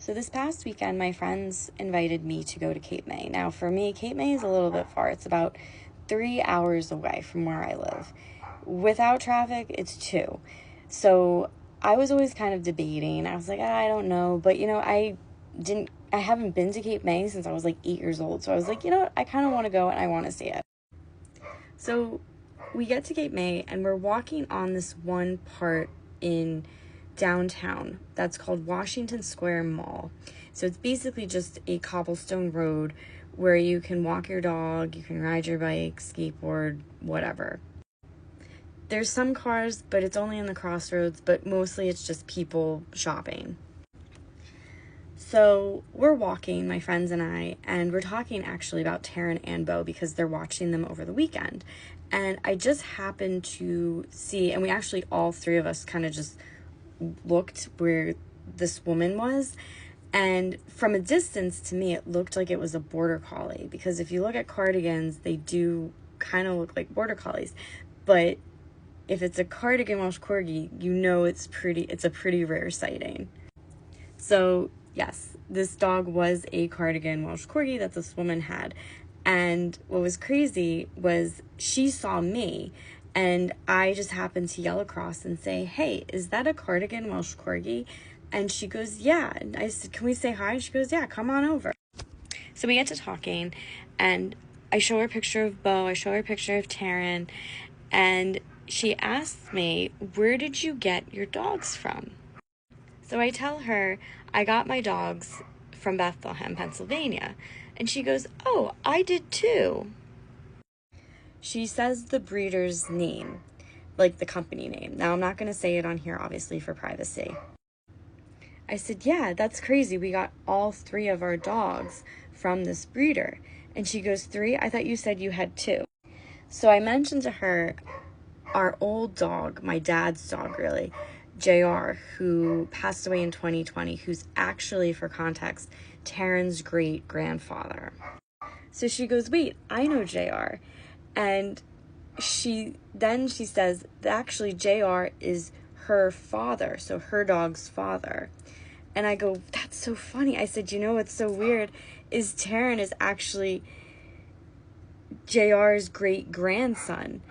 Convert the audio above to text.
So this past weekend, my friends invited me to go to Cape May. Now, for me, Cape May is a little bit far. It's about 3 hours away from where I live. Without traffic, it's 2. So I was always kind of debating. I was like, I don't know. But, I haven't been to Cape May since I was like 8 years old. So I was like, I kind of want to go and I want to see it. So we get to Cape May and we're walking on this one part in downtown that's called Washington Square Mall. So it's basically just a cobblestone road where you can walk your dog, you can ride your bike, skateboard, whatever. There's some cars, but it's only in the crossroads, but mostly it's just people shopping. So we're walking, my friends and I, and we're talking actually about Taryn and Bo because they're watching them over the weekend. And I just happened to see, and we actually, all three of us kind of just looked where this woman was. And from a distance, to me, it looked like it was a border collie. Because if you look at cardigans, they do kind of look like border collies. But if it's a cardigan Welsh Corgi, it's a pretty rare sighting. So yes, this dog was a cardigan Welsh Corgi that this woman had. And what was crazy was she saw me and I just happened to yell across and say, "Hey, is that a cardigan Welsh Corgi?" And she goes, "Yeah." And I said, "Can we say hi?" And she goes, "Yeah, come on over." So we get to talking and I show her a picture of Bo, I show her a picture of Taryn, and she asks me, "Where did you get your dogs from?" So I tell her I got my dogs from Bethlehem, Pennsylvania. And she goes, "Oh, I did too." She says the breeder's name, like the company name. Now, I'm not going to say it on here, obviously, for privacy. I said, "Yeah, that's crazy. We got all 3 of our dogs from this breeder." And she goes, "3? I thought you said you had 2. So I mentioned to her our old dog, my dad's dog, really, JR, who passed away in 2020, who's actually, for context, Taryn's great-grandfather. So she goes, "Wait, I know JR." And she says, actually, JR is her father, so her dog's father. And I go, "That's so funny." I said, what's so weird is Taryn is actually JR's great-grandson.